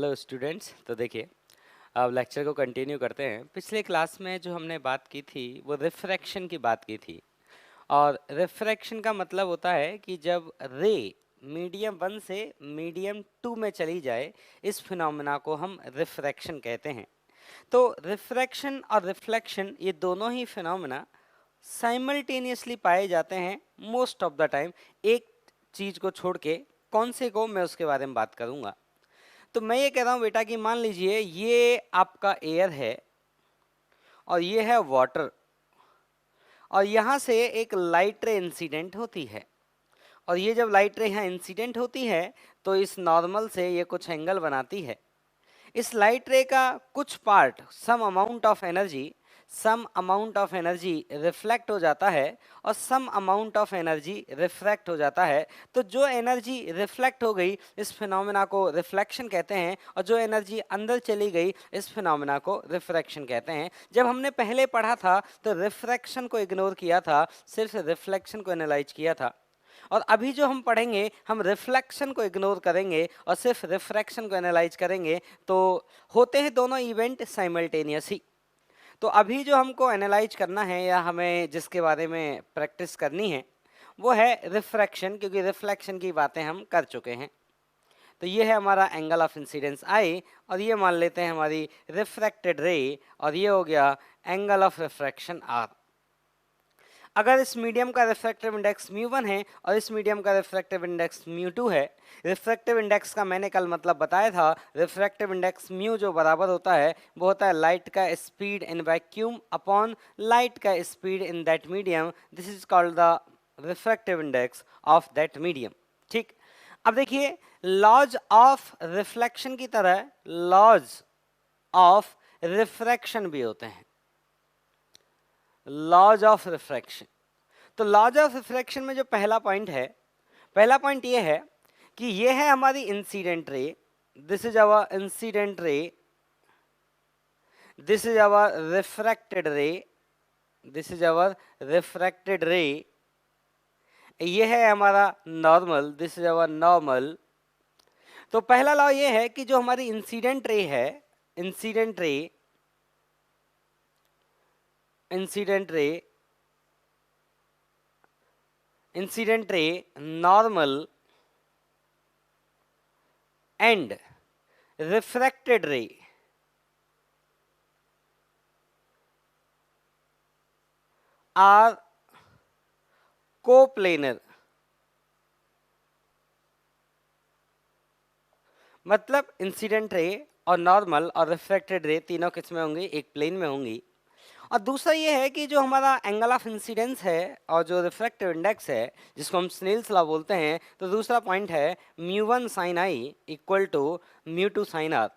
Hello students. तो देखिए, अब लेक्चर को कंटिन्यू करते हैं। पिछले क्लास में जो हमने बात की थी वो रिफ्रैक्शन की बात की थी। और रिफ्रैक्शन का मतलब होता है कि जब रे मीडियम 1 से मीडियम 2 में चली जाए, इस फिनोमेना को हम रिफ्रैक्शन कहते हैं। तो रिफ्रैक्शन और रिफ्लेक्शन ये दोनों ही फिनोमेना साइमल्टेनियसली पाए जाते हैं मोस्ट ऑफ द टाइम। एक चीज़ को छोड़ के, कौन से को, मैं उसके बारे में बात करूँगा। तो मैं ये कह रहा हूँ बेटा कि मान लीजिए ये आपका एयर है और ये है वाटर, और यहाँ से एक लाइट रे इंसिडेंट होती है, और ये जब लाइट रे यहाँ इंसिडेंट होती है तो इस नॉर्मल से ये कुछ एंगल बनाती है। इस लाइट रे का कुछ part, some amount of energy reflect हो जाता है और some amount of energy refract हो जाता है। तो जो एनर्जी रिफ्लेक्ट हो गई, इस फिनोमेना को रिफ्लेक्शन कहते हैं, और जो एनर्जी अंदर चली गई, इस फिनोमेना को रिफ्रैक्शन कहते हैं। जब हमने पहले पढ़ा था तो रिफ्रैक्शन को इग्नोर किया था, सिर्फ रिफ्लेक्शन को एनालाइज किया था। और अभी जो हम पढ़ेंगे, हम रिफ्लेक्शन को इग्नोर करेंगे और सिर्फ रिफ्रैक्शन को एनालाइज करेंगे। तो होते हैं दोनों इवेंट साइमल्टेनियस ही। तो अभी जो हमको एनालाइज करना है या हमें जिसके बारे में प्रैक्टिस करनी है वो है रिफ्रैक्शन, क्योंकि रिफ्लेक्शन की बातें हम कर चुके हैं। तो ये है हमारा एंगल ऑफ इंसिडेंस आई, और ये मान लेते हैं हमारी रिफ्रैक्टेड रे, और ये हो गया एंगल ऑफ रिफ्रैक्शन आर। अगर इस मीडियम का रिफ्रैक्टिव इंडेक्स μ1 है और इस मीडियम का रिफ्रैक्टिव इंडेक्स μ2 है, रिफ्रैक्टिव इंडेक्स का मैंने कल मतलब बताया था, रिफ्रैक्टिव इंडेक्स μ जो बराबर होता है वो होता है लाइट का speed in vacuum upon light का speed in that medium. This is called the refractive index of that medium. ठीक, अब देखिए, लॉज ऑफ रिफ्लेक्शन की तरह लॉज ऑफ रिफ्रैक्शन भी होते हैं, लॉज ऑफ रिफ्रैक्शन। तो लॉज ऑफ रिफ्रैक्शन में जो पहला पॉइंट ये है कि ये है हमारी incident ray, this is our incident ray, this is our refracted ray, this is our refracted ray, ये है हमारा normal, this is our normal. तो पहला लॉ ये है कि जो हमारी इंसिडेंट रे है, incident ray normal and refracted ray are coplanar. मतलब इंसिडेंट रे और नॉर्मल और रिफ्रैक्टेड रे तीनों किस में होंगी? एक प्लेन में होंगी। और दूसरा ये है कि जो हमारा एंगल ऑफ इंसिडेंस है और जो रिफ्रैक्टिव इंडेक्स है, जिसको हम स्नेल्स लॉ बोलते हैं, तो दूसरा पॉइंट है μ1 sin i equal to μ2 sin r।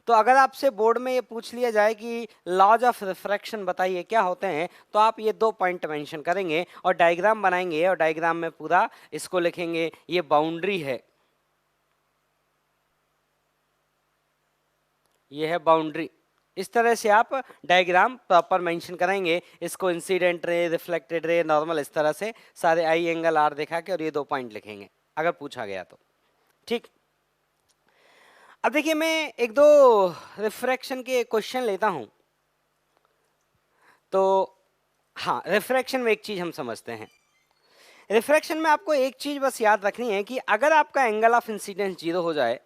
तो अगर आपसे बोर्ड में ये पूछ लिया जाए कि लॉज ऑफ रिफ्रैक्शन बताइए क्या होते हैं, तो आप ये दो पॉइंट मेंशन करेंगे और डायग्राम बनाएंगे, और डायग्राम में पूरा इसको लिखेंगे, ये बाउंड्री है, ये है बाउंड्री। इस तरह से आप डायग्राम प्रॉपर मेंशन करेंगे, इसको incident ray, reflected ray, normal, इस तरह से सारे आई एंगल आर दिखा के, और ये दो पॉइंट लिखेंगे अगर पूछा गया तो। ठीक, अब देखिए, मैं एक दो रिफ्रैक्शन के क्वेश्चन लेता हूं। तो हाँ, रिफ्रैक्शन में एक चीज हम समझते हैं। रिफ्रैक्शन में आपको एक चीज बस याद रखनी है कि अगर आपका एंगल ऑफ इंसिडेंस 0 हो जाए,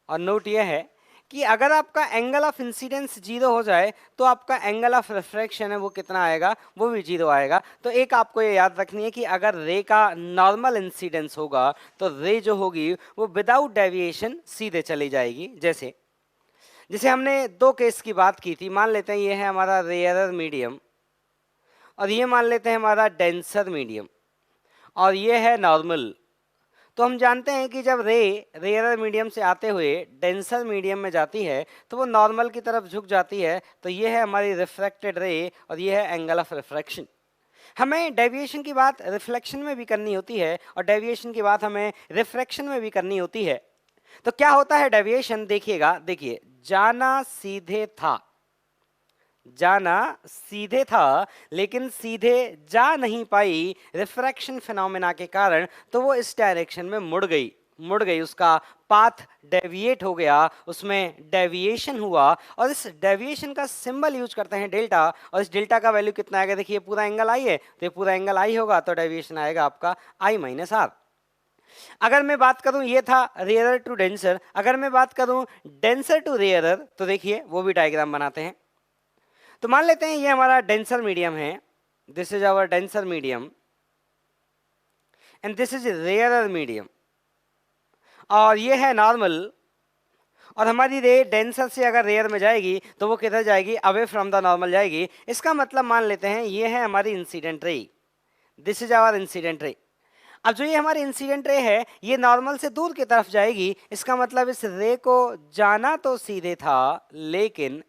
नोट यह है कि अगर आपका एंगल ऑफ इंसिडेंस 0 हो जाए तो आपका एंगल ऑफ रिफ्रैक्शन है वो कितना आएगा? वो भी 0 आएगा। तो एक आपको ये याद रखनी है कि अगर रे का नॉर्मल इंसिडेंस होगा तो रे जो होगी वो विदाउट डेविएशन सीधे चली जाएगी। जैसे हमने दो केस की बात की थी, मान लेते हैं ये है हमारा रेयरर मीडियम और ये मान लेते हैं हमारा डेंसर मीडियम, और ये है नॉर्मल। तो हम जानते हैं कि जब रे रेयरर मीडियम से आते हुए डेंसर मीडियम में जाती है तो वो नॉर्मल की तरफ झुक जाती है। तो ये है हमारी रिफ्रैक्टेड रे और ये है एंगल ऑफ रिफ्रैक्शन। हमें डेविएशन की बात रिफ्लेक्शन में भी करनी होती है और डेविएशन की बात हमें रिफ्रैक्शन में भी करनी होती है। तो क्या होता है डेविएशन? देखिए, जाना सीधे था लेकिन सीधे जा नहीं पाई रिफ्रैक्शन फिनोमेना के कारण, तो वो इस डायरेक्शन में मुड़ गई। मुड़ गई, उसका पाथ डेविएट हो गया, उसमें डेविएशन हुआ, और इस डेविएशन का सिंबल यूज करते हैं डेल्टा, और इस डेल्टा का वैल्यू कितना आएगा, देखिए पूरा एंगल आई है तो ये पूरा एंगल आई होगा, तो डेविएशन आएगा आपका आई माइनस आर। अगर मैं बात करूं, ये था रेयरर टू डेंसर, अगर मैं बात करूं डेंसर टू रेयरर, तो देखिए वो भी डायग्राम बनाते हैं। तो मान लेते हैं ये हमारा डेंसर मीडियम है, this is our denser medium and this is rarer medium, और ये है नॉर्मल, और हमारी रे डेंसर से अगर रेयर में जाएगी तो वो किधर जाएगी, अवे फ्रॉम द नॉर्मल जाएगी। इसका मतलब मान लेते हैं ये है हमारी incident ray, this is our incident रे। अब जो ये हमारी इंसिडेंट रे है ये नॉर्मल से दूर की तरफ जाएगी, इसका मतलब इस रे को जाना तो सीधे था, लेकिन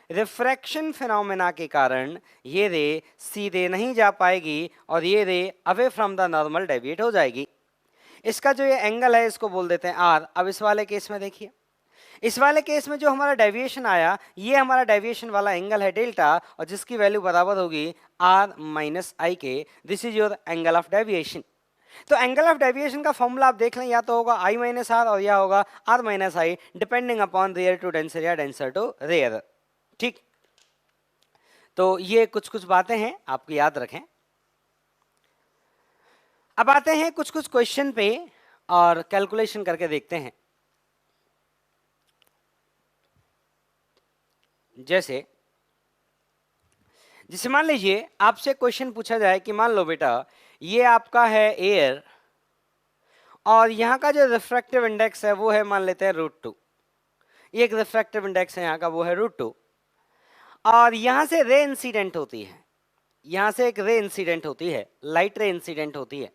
रिफ्रैक्शन फिनोमेना के कारण ये रे सीधे नहीं जा पाएगी और ये रे away from the normal deviate हो जाएगी। इसका जो ये एंगल है इसको बोल देते हैं आर। अब इस वाले केस में देखिए, इस वाले केस में जो हमारा डेविएशन आया ये हमारा डेविएशन वाला एंगल है डेल्टा, और जिसकी वैल्यू बराबर होगी आर माइनस आई के। This is your angle of deviation. तो एंगल ऑफ डेविएशन का फॉर्मूला आप देख लें, या तो होगा आई माइनस आर और या होगा R minus I, depending upon rare to denser या डेंसर टू रेयर। ठीक, तो ये कुछ कुछ बातें हैं आपको याद रखें। अब आते हैं कुछ कुछ क्वेश्चन पे और कैलकुलेशन करके देखते हैं। जैसे मान लीजिए आपसे क्वेश्चन पूछा जाए कि मान लो बेटा ये आपका है एयर, और यहाँ का जो रिफ्रैक्टिव इंडेक्स है वो है मान लेते हैं √2, ये एक रिफ्रैक्टिव इंडेक्स है यहाँ का, वो है √2, और यहाँ से रे इंसिडेंट होती है, यहाँ से एक रे इंसिडेंट होती है, लाइट रे इंसिडेंट होती है।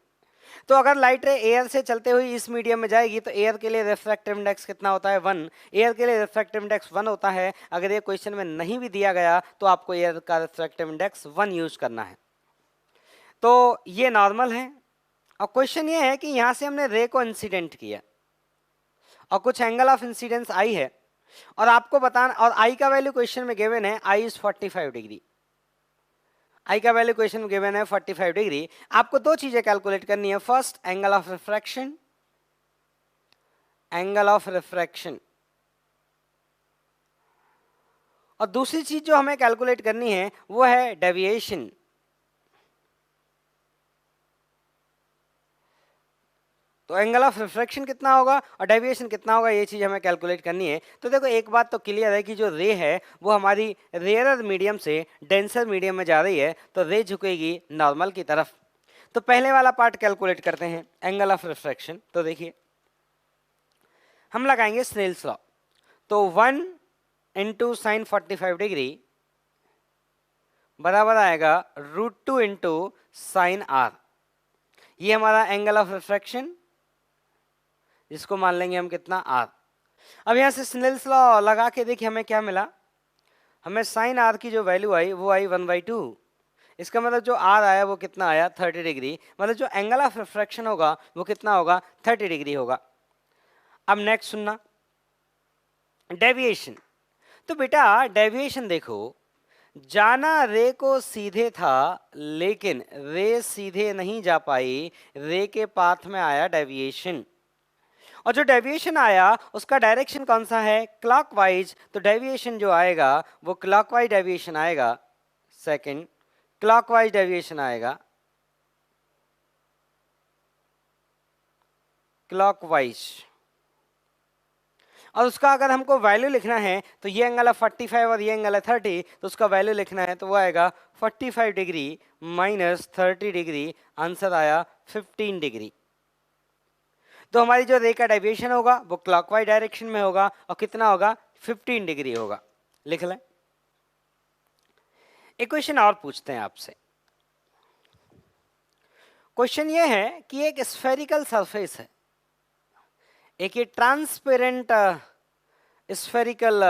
तो अगर लाइट रे एयर से चलते हुए इस मीडियम में जाएगी तो एयर के लिए रिफ्रैक्टिव इंडेक्स कितना होता है 1, एयर के लिए रिफ्रैक्टिव इंडेक्स 1 होता है। अगर ये क्वेश्चन में नहीं भी दिया गया तो आपको एयर का रिफ्रैक्टिव इंडेक्स 1 यूज करना है। तो ये नॉर्मल है, और क्वेश्चन ये है कि यहाँ से हमने रे को इंसिडेंट किया और कुछ एंगल ऑफ इंसिडेंस आई है, और आपको बताना, और आई का वैल्यू क्वेश्चन में गिवन है, आई इज 45 डिग्री, आई का वैल्यू क्वेश्चन में गिवन है 45 डिग्री। आपको दो चीजें कैलकुलेट करनी है, first angle of refraction, angle of refraction, और दूसरी चीज जो हमें कैलकुलेट करनी है वो है डेविएशन। तो एंगल ऑफ रिफ्रैक्शन कितना होगा और डेविएशन कितना होगा, ये चीज हमें कैलकुलेट करनी है। तो देखो एक बात तो क्लियर है कि जो रे है वो हमारी रेयरर मीडियम से डेंसर मीडियम में जा रही है, तो रे झुकेगी नॉर्मल की तरफ। तो पहले वाला पार्ट कैलकुलेट करते हैं, एंगल ऑफ रिफ्रैक्शन। तो देखिए हम लगाएंगे स्नेल्स लॉ, तो 1 इंटू साइन 45 डिग्री बराबर आएगा √2 इंटू साइन आर, ये हमारा एंगल ऑफ रिफ्रैक्शन, जिसको मान लेंगे हम कितना आर। अब यहाँ से स्नेल्स लॉ लगा के देखिए हमें क्या मिला, हमें साइन आर की जो वैल्यू आई वो आई 1/2। इसका मतलब जो आर आया वो कितना आया 30 डिग्री, मतलब जो एंगल ऑफ रिफ्रैक्शन होगा वो कितना होगा 30 डिग्री होगा। अब नेक्स्ट सुनना, डेविएशन। तो बेटा डेविएशन देखो, जाना रे को सीधे था लेकिन रे सीधे नहीं जा पाई, रे के पाथ में आया डेविएशन, और जो डेविएशन आया उसका डायरेक्शन कौन सा है, क्लॉकवाइज। तो डेविएशन जो आएगा वो क्लॉकवाइज डेविएशन आएगा, सेकंड क्लॉकवाइज डेविएशन आएगा, क्लॉकवाइज। और उसका अगर हमको वैल्यू लिखना है तो ये एंगल है 45 और ये एंगल है 30, तो उसका वैल्यू लिखना है तो वो आएगा 45 डिग्री माइनस 30 डिग्री, आंसर आया 15 डिग्री। तो हमारी जो रे का डेविएशन होगा वो क्लॉकवाइज डायरेक्शन में होगा और कितना होगा 15 डिग्री होगा। लिख लें। एक क्वेश्चन और पूछते हैं आपसे। क्वेश्चन ये है कि एक स्फेरिकल सरफेस है, एक ये ट्रांसपेरेंट स्फेरिकल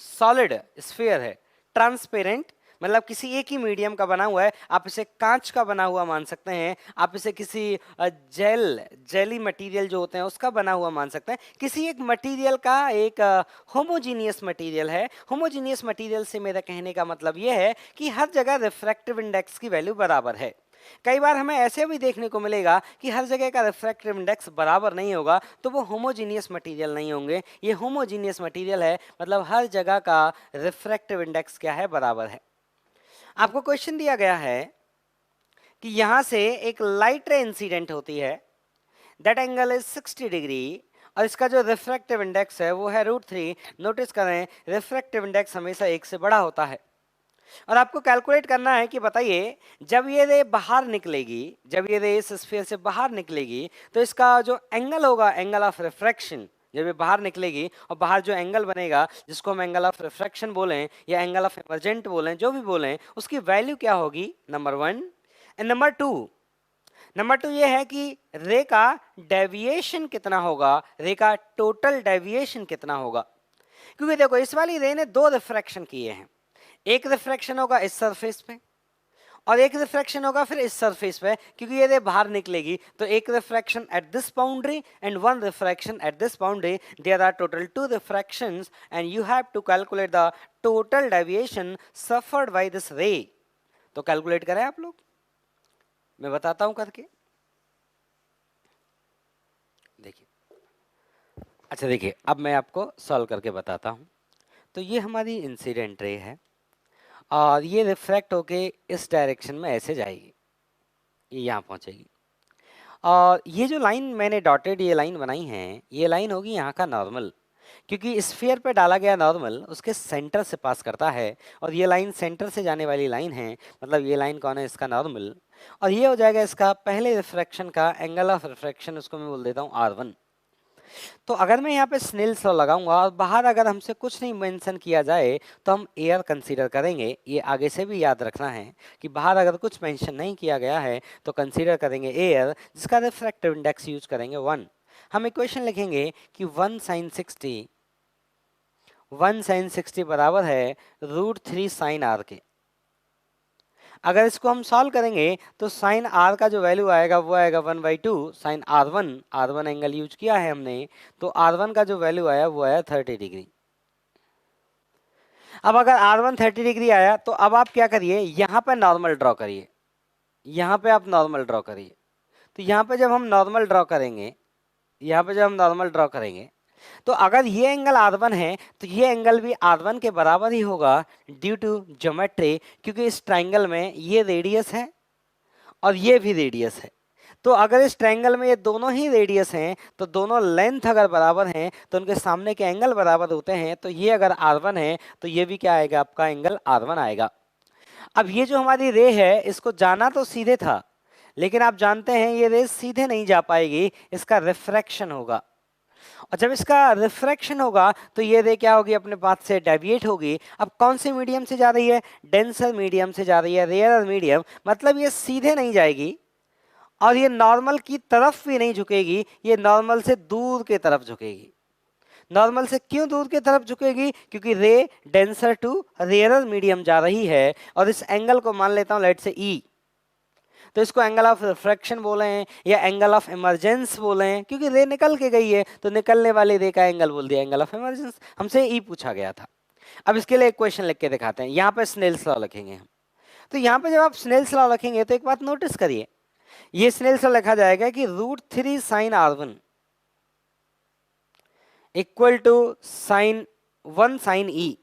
सॉलिड स्फीयर है, ट्रांसपेरेंट मतलब किसी एक ही मीडियम का बना हुआ है। आप इसे कांच का बना हुआ मान सकते हैं, आप इसे किसी जेली मटेरियल जो होते हैं उसका बना हुआ मान सकते हैं, किसी एक मटेरियल का एक होमोजीनियस मटेरियल है। होमोजीनियस मटेरियल से मेरा कहने का मतलब यह है कि हर जगह रिफ्रैक्टिव इंडेक्स की वैल्यू बराबर है। कई बार हमें ऐसे भी देखने को मिलेगा कि हर जगह का रिफ्रैक्टिव इंडेक्स बराबर नहीं होगा, तो वो होमोजीनियस मटेरियल नहीं होंगे। ये होमोजीनियस मटेरियल है, मतलब हर जगह का रिफ्रैक्टिव इंडेक्स क्या है, बराबर है। आपको क्वेश्चन दिया गया है कि यहां से एक लाइट रे इंसिडेंट होती है, दैट एंगल इज 60 डिग्री, और इसका जो रिफ्रैक्टिव इंडेक्स है वो है √3। नोटिस करें रिफ्रैक्टिव इंडेक्स हमेशा 1 से बड़ा होता है। और आपको कैलकुलेट करना है कि बताइए जब ये रे बाहर निकलेगी, जब ये रे इस स्फीयर से बाहर निकलेगी, तो इसका जो एंगल होगा, एंगल ऑफ रिफ्रैक्शन, जब ये बाहर निकलेगी और बाहर जो एंगल बनेगा, जिसको हम एंगल ऑफ रिफ्रैक्शन बोलें या एंगल ऑफ इमर्जेंट बोलें, जो भी बोलें, उसकी वैल्यू क्या होगी, नंबर 1। एंड नंबर टू ये है कि रे का डेविएशन कितना होगा, रे का टोटल डेविएशन कितना होगा। क्योंकि देखो इस वाली रे ने 2 रिफ्रैक्शन किए हैं, एक रिफ्रैक्शन होगा इस सरफेस पे और एक रिफ्रैक्शन होगा फिर इस सरफेस पे। क्योंकि ये रे बाहर निकलेगी, तो एक refraction at this boundary and 1 refraction at this boundary, there are total 2 refractions and you have to calculate the total deviation suffered by this ray. तो कैलकुलेट करें आप लोग, मैं बताता हूं करके। देखिए, अच्छा देखिए, अब मैं आपको सॉल्व करके बताता हूं। तो ये हमारी इंसिडेंट रे है और ये रिफ्रैक्ट होके इस डायरेक्शन में ऐसे जाएगी, ये यहाँ पहुँचेगी। और ये जो लाइन मैंने डॉटेड ये लाइन बनाई है, ये लाइन होगी यहाँ का नॉर्मल, क्योंकि स्फीयर पे डाला गया नॉर्मल उसके सेंटर से पास करता है और ये लाइन सेंटर से जाने वाली लाइन है, मतलब ये लाइन कौन है, इसका नॉर्मल। और ये हो जाएगा इसका पहले रिफ्रैक्शन का एंगल ऑफ रिफ्रैक्शन, उसको मैं बोल देता हूँ R1। तो अगर मैं यहाँ पे स्नेल्स लॉ लगाऊंगा और बाहर अगर हमसे कुछ नहीं मेंशन किया जाए तो हम एयर कंसीडर करेंगे। ये आगे से भी याद रखना है कि बाहर अगर कुछ मेंशन नहीं किया गया है तो कंसीडर करेंगे एयर, जिसका रिफ्रैक्टिव इंडेक्स यूज करेंगे 1। हम इक्वेशन लिखेंगे कि 1 sin 60 बराबर है √3 sin r के। अगर इसको हम सॉल्व करेंगे तो साइन आर का जो वैल्यू आएगा वो आएगा 1/2 साइन R1 एंगल यूज किया है हमने, तो R1 का जो वैल्यू आया वो आया 30 डिग्री। अब अगर R1 30 डिग्री आया तो अब आप क्या करिए, यहाँ पे नॉर्मल ड्रॉ करिए, यहाँ पे आप नॉर्मल ड्रॉ करिए। तो यहाँ पे जब हम नॉर्मल ड्रॉ करेंगे, यहाँ पे जब हम नॉर्मल ड्रॉ करेंगे तो अगर ये एंगल R1 है तो ये एंगल भी R1 के बराबर ही होगा ड्यू टू ज्योमेट्री, क्योंकि इस ट्राइंगल में ये रेडियस है और ये भी रेडियस है। तो अगर इस ट्राइंगल में ये दोनों ही रेडियस हैं तो दोनों लेंथ अगर बराबर हैं तो उनके सामने के एंगल बराबर होते हैं। तो ये अगर R1 है तो ये भी क्या आएगा, आपका एंगल R1 आएगा। अब ये जो हमारी रे है इसको जाना तो सीधे था, लेकिन आप जानते हैं ये रे सीधे नहीं जा पाएगी, इसका रिफ्रैक्शन होगा। और जब इसका रिफ्रैक्शन होगा तो ये रे क्या होगी, अपने पाथ से डेविएट होगी। अब कौन से मीडियम से जा रही है, डेंसर मीडियम से जा रही है, रेयरर मीडियम, मतलब ये सीधे नहीं जाएगी और ये नॉर्मल की तरफ भी नहीं झुकेगी, ये नॉर्मल से दूर के तरफ झुकेगी। नॉर्मल से क्यों दूर की तरफ झुकेगी, क्योंकि रे डेंसर टू रेयरर मीडियम जा रही है और इस एंगल को मान लेता हूं लेट से E। तो इसको एंगल ऑफ रिफ्रैक्शन बोले हैं या एंगल ऑफ इमरजेंस बोले हैं, क्योंकि रे निकल के गई है तो निकलने वाली रे का एंगल बोल दिया एंगल ऑफ इमरजेंस। हमसे E पूछा गया था। अब इसके लिए एक क्वेश्चन लिख के दिखाते हैं। यहाँ पे स्नेल्स लॉ लिखेंगे हम। तो यहाँ पे जब आप स्नेल्स लॉ लिखेंगे तो एक बात नोटिस करिए, ये स्नेल्स लॉ लिखा जाएगा कि √3 sin R1 equal to sine 1 sin E,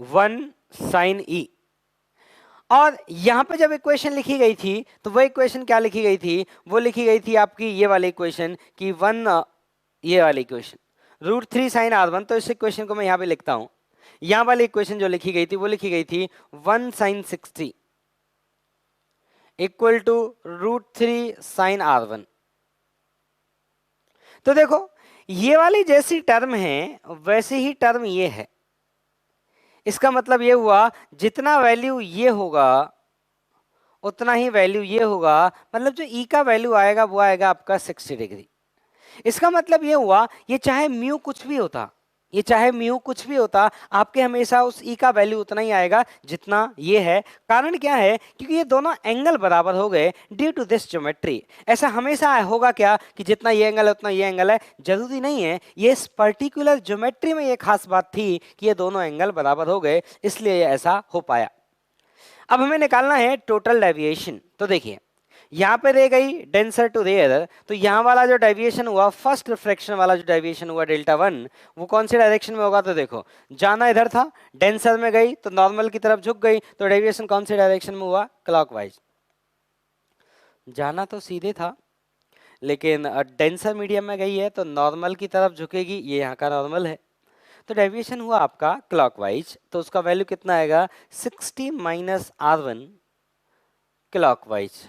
1 sin E। और यहां पे जब इक्वेशन लिखी गई थी तो वो इक्वेशन क्या लिखी गई थी, वो लिखी गई थी आपकी ये वाली इक्वेशन कि 1 ये वाली इक्वेशन √3 sin R1। तो इस इक्वेशन को मैं यहाँ पे लिखता हूं, यहाँ वाली इक्वेशन जो लिखी गई थी वो लिखी गई थी 1 sin 60 equal to √3 sin R1। तो देखो ये वाली जैसी टर्म है वैसे ही टर्म ये है। इसका मतलब ये हुआ जितना वैल्यू ये होगा उतना ही वैल्यू ये होगा, मतलब जो E का वैल्यू आएगा वो आएगा आपका 60 डिग्री। इसका मतलब ये हुआ ये चाहे म्यू कुछ भी होता, ये चाहे म्यू कुछ भी होता, आपके हमेशा उस E का वैल्यू उतना ही आएगा जितना ये है। कारण क्या है, क्योंकि ये दोनों एंगल बराबर हो गए ड्यू टू दिस ज्योमेट्री। ऐसा हमेशा होगा क्या कि जितना ये एंगल है उतना ये एंगल है, जरूरी नहीं है। ये इस पर्टिकुलर ज्योमेट्री में ये खास बात थी कि ये दोनों एंगल बराबर हो गए, इसलिए ये ऐसा हो पाया। अब हमें निकालना है टोटल डेविएशन। तो देखिए यहाँ पे रे गई डेंसर टू रेयर, तो यहाँ वाला जो डेविएशन हुआ, फर्स्ट रिफ्लेक्शन वाला जो डेविएशन हुआ डेल्टा वन, वो कौन सी डायरेक्शन में होगा? तो देखो जाना इधर था, डेंसर में गई तो नॉर्मल की तरफ झुक गई, तो डेविएशन कौन सी डायरेक्शन में हुआ? क्लॉकवाइज। जाना तो सीधे था लेकिन डेंसर मीडियम में गई है तो नॉर्मल की तरफ झुकेगी, ये यहाँ का नॉर्मल है, तो डेविएशन हुआ आपका क्लॉकवाइज। तो उसका वैल्यू कितना आएगा? 60 minus R1 clockwise.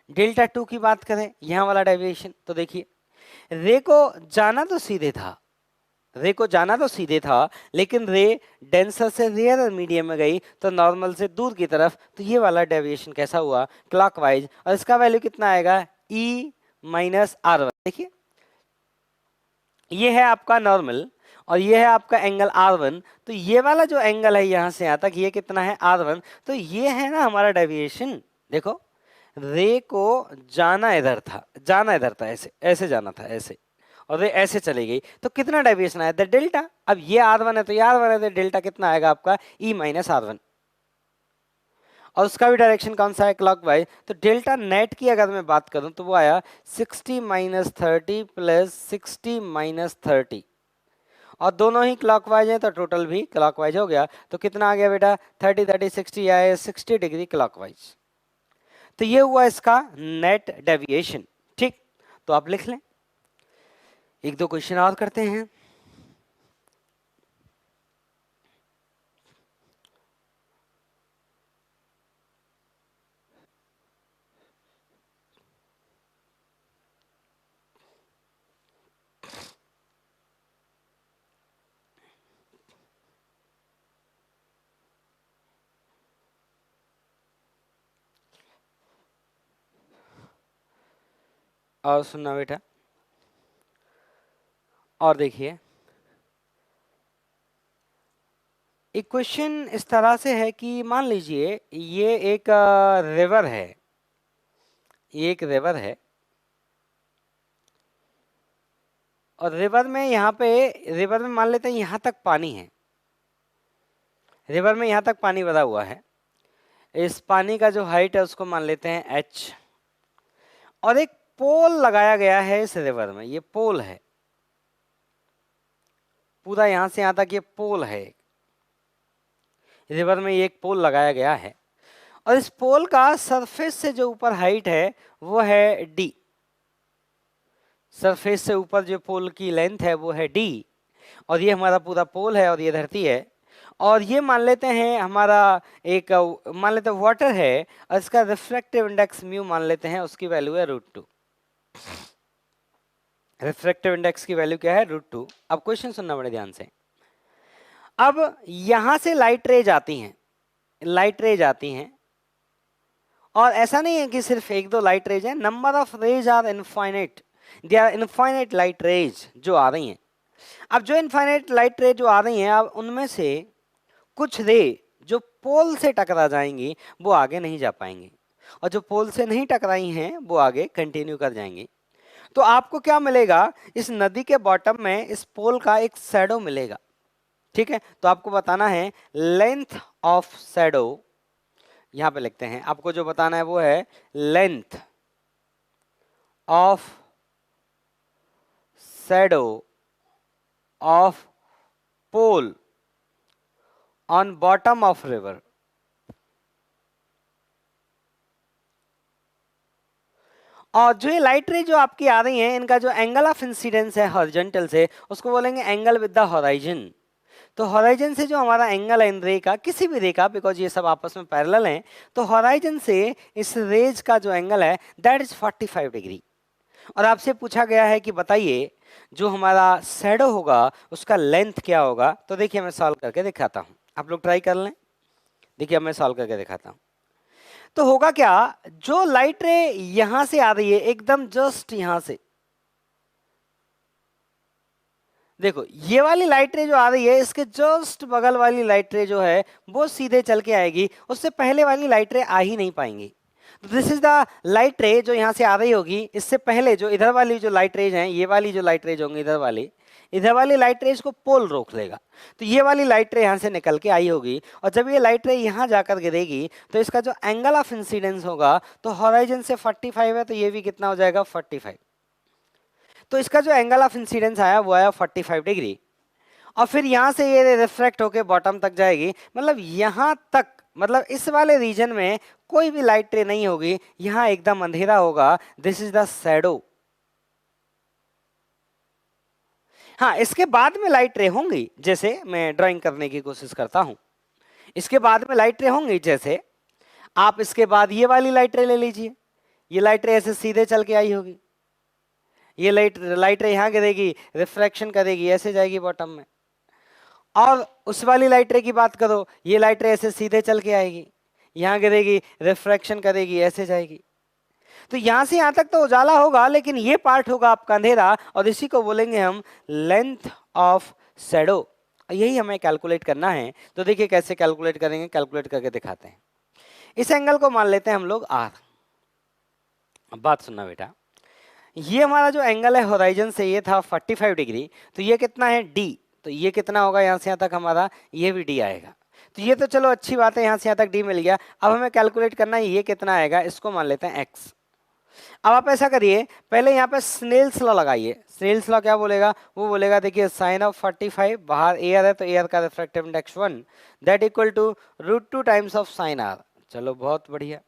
Delta two की बात करें, यहाँ वाला डेविएशन, तो देखिए रे को जाना तो सीधे था, रे को जाना तो सीधे था, लेकिन रे डेंसर से रेयर मीडियम में गई तो नॉर्मल से दूर की तरफ, तो ये वाला डेविएशन कैसा हुआ? क्लॉकवाइज। और इसका वैल्यू कितना आएगा? E minus R1। देखिए ये है आपका नॉर्मल और ये है आपका एंगल R1, तो ये वाला जो एंगल है यहाँ से यहाँ तक, ये कितना है? R1। तो ये है ना हमारा डेविएशन। देखो रे को जाना इधर था, जाना इधर था, ऐसे ऐसे जाना था, ऐसे, और रे ऐसे चली गई, तो कितना डेविएशन आया? डेल्टा। अब ये R1 है तो ये R1 है, तो डेल्टा कितना आएगा आपका? E minus R1। और उसका भी डायरेक्शन कौन सा है? क्लॉकवाइज। तो डेल्टा नेट की अगर मैं बात करूं तो वो आया 60 माइनस 30 प्लस 60 माइनस 30, और दोनों ही क्लॉकवाइज हैं तो टोटल भी क्लॉकवाइज हो गया। तो कितना आ गया बेटा? 30 30 60 आया 60 डिग्री क्लॉकवाइज। तो ये हुआ इसका नेट डेविएशन। ठीक, तो आप लिख लें। एक दो क्वेश्चन और करते हैं। और सुनना बेटा, और देखिए एक क्वेश्चन इस तरह से है कि मान लीजिए ये एक रिवर है, ये एक रिवर है, और रिवर में यहाँ पे, रिवर में मान लेते हैं यहाँ तक पानी है, रिवर में यहाँ तक पानी भरा हुआ है। इस पानी का जो हाइट है उसको मान लेते हैं h, और एक पोल लगाया गया है इस रिवर में, ये पोल है पूरा, यहां से यहां तक ये पोल है, रिवर में ये एक पोल लगाया गया है, और इस पोल का सरफेस से जो ऊपर हाइट है वो है d, सरफेस से ऊपर जो पोल की लेंथ है वो है d, और ये हमारा पूरा पोल है और ये धरती है, और ये मान लेते हैं हमारा एक, मान लेते हैं वाटर है, और इसका रिफ्रैक्टिव इंडेक्स म्यू मान लेते हैं, उसकी वैल्यू है √2। रिफ्रैक्टिव इंडेक्स की वैल्यू क्या है? √2। अब क्वेश्चन सुनना बड़े ध्यान से। अब यहां से लाइट रेज आती हैं, लाइट रेज आती हैं, और ऐसा नहीं है कि सिर्फ एक दो लाइट रेज है, number of rays are infinite, they are infinite light rays जो आ रही हैं। अब जो इनफाइनाइट लाइट रेज जो आ रही हैं, अब उनमें से कुछ रे जो पोल से टकरा जाएंगी वो आगे नहीं जा पाएंगी, और जो पोल से नहीं टकराई हैं वो आगे कंटिन्यू कर जाएंगी। तो आपको क्या मिलेगा? इस नदी के बॉटम में इस पोल का एक शैडो मिलेगा। ठीक है, तो आपको बताना है लेंथ ऑफ शैडो, यहां पे लिखते हैं, आपको जो बताना है वो है length of shadow of pole on bottom of river. और जो ये लाइट रे जो आपकी आ रही है, इनका जो एंगल ऑफ इंसिडेंस है हॉरिजॉन्टल से, उसको बोलेंगे एंगल विद द हॉराइजन। तो हॉराइजन से जो हमारा एंगल है इन रे का, किसी भी रे का, बिकॉज ये सब आपस में पैरेलल हैं, तो हॉराइजन से इस रेज का जो एंगल है दैट इज 45 डिग्री। और आपसे पूछा गया है कि बताइए जो हमारा शैडो होगा उसका लेंथ क्या होगा। तो देखिए मैं सॉल्व करके दिखाता हूँ, आप लोग ट्राई कर लें। देखिए मैं सॉल्व करके दिखाता हूँ। तो होगा क्या, जो लाइट रे यहां से आ रही है एकदम जस्ट यहां से, देखो ये वाली लाइट रे जो आ रही है, इसके जस्ट बगल वाली लाइट रे जो है वो सीधे चल के आएगी, उससे पहले वाली लाइट रे आ ही नहीं पाएंगी। दिस इज द लाइट रे जो यहाँ से आ रही होगी, इससे पहले जो इधर वाली जो लाइट रेज हैं, ये वाली जो लाइट रेज होंगी इधर वाली लाइट रेज को पोल रोक लेगा। तो ये वाली लाइट रे यहाँ से निकल के आई होगी, और जब ये लाइट रे यहाँ जाकर गिरेगी तो इसका जो एंगल ऑफ इंसिडेंस होगा, तो हॉराइजन से 45 है, तो ये भी कितना हो जाएगा 45। तो इसका जो एंगल ऑफ इंसिडेंस आया वो आया 45 डिग्री, और फिर यहाँ से ये रिफ्रैक्ट होके बॉटम तक जाएगी, मतलब यहाँ तक, मतलब इस वाले रीजन में कोई भी लाइट रे नहीं होगी, यहाँ एकदम अंधेरा होगा। This is the shadow. हाँ, इसके बाद में लाइट रे होंगी, जैसे मैं ड्राइंग करने की कोशिश करता हूं। इसके बाद में लाइट रे होंगी, जैसे आप इसके बाद ये वाली लाइट रे ले लीजिए, ये लाइट रे ऐसे सीधे चल के आई होगी, ये लाइट रे यहाँ गिरेगी, रिफ्रैक्शन करेगी, ऐसे जाएगी बॉटम में। और उस वाली लाइट रे की बात करो, ये लाइट रे ऐसे सीधे चल के आएगी, यहाँ गिरेगी, रिफ्रैक्शन करेगी, ऐसे जाएगी। तो यहां से यहां तक तो उजाला होगा, लेकिन ये पार्ट होगा आपका अंधेरा, और इसी को बोलेंगे हम लेंथ ऑफ शैडो। यही हमें कैलकुलेट करना है। तो देखिए कैसे कैलकुलेट करेंगे, कैलकुलेट करके दिखाते हैं। इस एंगल को मान लेते हैं हम लोग आर। अब बात सुनना बेटा, ये हमारा जो एंगल है होराइजन से ये था 45 डिग्री, तो ये कितना है डी, तो ये कितना होगा यहाँ से यहाँ तक हमारा, ये भी डी आएगा। तो ये तो चलो अच्छी बात है, यहाँ से यहाँ तक डी मिल गया। अब हमें कैलकुलेट करना है ये कितना आएगा, इसको मान लेते हैं एक्स। अब आप ऐसा करिए, पहले यहाँ पे स्नेल्स लॉ लगाइए। स्नेल्स लॉ क्या बोलेगा, वो बोलेगा देखिए साइन ऑफ 45, बाहर एयर है तो एयर का refractive index 1, that equal to √2 times of sine R. चलो बहुत बढ़िया।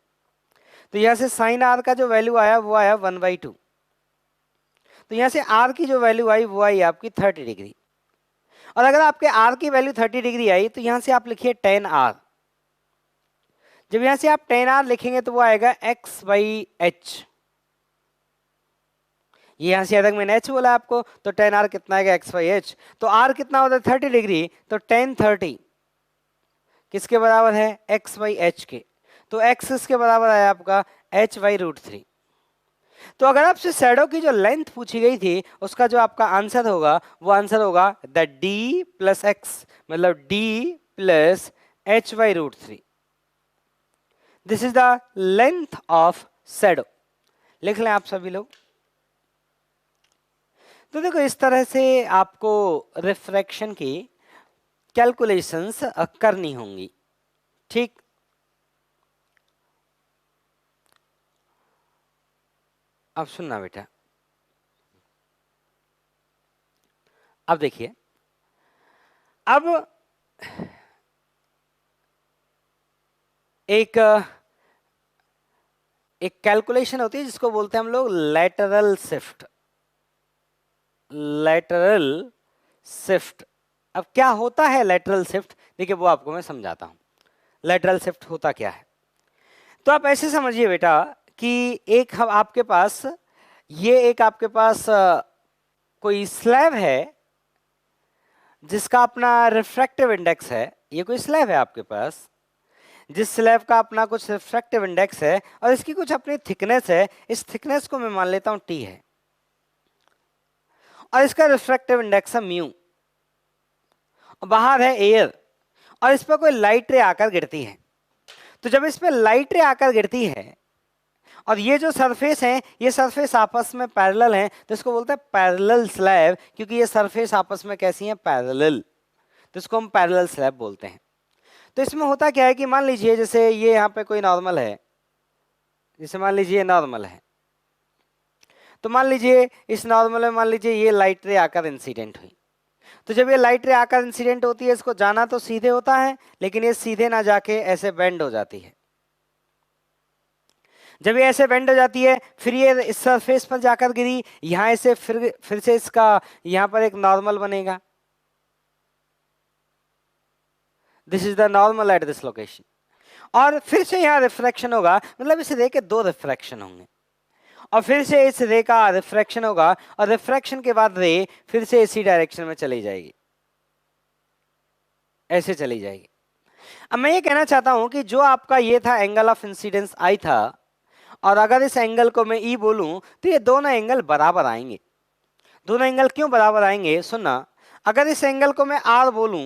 तो यहाँ से साइन आर का जो वैल्यू आया वो आया 1/2। तो यहाँ से आर की जो वैल्यू आई वो आई आपकी 30 डिग्री। और अगर आपके आर की वैल्यू 30 डिग्री आई तो यहाँ से आप लिखिए 10 आर। जब यहाँ से आप 10 आर लिखेंगे तो वो आएगा x/h। ये यहाँ से तक मैंने h बोला आपको, तो 10 आर कितना आएगा x/h। तो r कितना होता है 30 डिग्री, तो 10 30 किसके बराबर है, x/h के। तो x इसके बराबर आया आपका h/√3। तो अगर आपसे शैडो की जो लेंथ पूछी गई थी, उसका जो आपका आंसर होगा वो आंसर होगा द d + x, मतलब d + h/√3। This is the length of shadow. लिख लें आप सभी लोग। तो देखो इस तरह से आपको रिफ्रैक्शन की कैलकुलेशंस करनी होंगी, ठीक। अब सुनना बेटा, अब देखिए, अब एक कैलकुलेशन होती है जिसको बोलते हैं हम लोग लैटरल शिफ्ट। लैटरल शिफ्ट, अब क्या होता है लैटरल शिफ्ट, देखिए वो आपको मैं समझाता हूं। लैटरल शिफ्ट होता क्या है, तो आप ऐसे समझिए बेटा कि एक हम आपके पास, ये एक आपके पास कोई स्लैब है जिसका अपना रिफ्रैक्टिव इंडेक्स है। ये कोई स्लैब है आपके पास जिस स्लैब का अपना कुछ रिफ्रैक्टिव इंडेक्स है, और इसकी कुछ अपनी थिकनेस है। इस थिकनेस को मैं मान लेता हूं टी है, और इसका रिफ्रैक्टिव इंडेक्स है म्यू। बाहर है एयर, और इस पर कोई लाइट रे आकर गिरती है। तो जब इस पर लाइट रे आकर गिरती है, और ये जो सरफेस है, ये सरफेस आपस में पैरेलल हैं, तो इसको बोलते हैं पैरेलल स्लैब, क्योंकि ये सरफेस आपस में कैसी हैं, पैरेलल। तो इसको हम पैरेलल स्लैब बोलते हैं। तो इसमें होता क्या है कि मान लीजिए जैसे ये यहाँ पे कोई नॉर्मल है, जैसे मान लीजिए नॉर्मल है, तो मान लीजिए इस नॉर्मल में मान लीजिए ये लाइट रे आकर इंसिडेंट हुई। तो जब ये लाइट रे आकर इंसिडेंट होती है, इसको जाना तो सीधे होता है, लेकिन ये सीधे ना जाके ऐसे बेंड हो जाती है। जब ये ऐसे बेंड हो जाती है, फिर ये इस सरफेस पर जाकर गिरी, यहां ऐसे फिर से इसका यहां पर एक नॉर्मल बनेगा। This is the normal at this location. और फिर से यहाँ रिफ्रैक्शन होगा, मतलब इस रे के 2 रिफ्रैक्शन होंगे, और फिर से इस रे का रिफ्रैक्शन होगा, और रिफ्रैक्शन के बाद रे फिर से इसी डायरेक्शन में चली जाएगी, ऐसे चली जाएगी। अब मैं ये कहना चाहता हूं कि जो आपका ये था एंगल ऑफ इंसिडेंस आई था, और अगर इस एंगल को मैं ई बोलूं तो ये दोनों एंगल बराबर आएंगे। दोनों एंगल क्यों बराबर आएंगे, सुनना। अगर इस एंगल को मैं आर बोलूं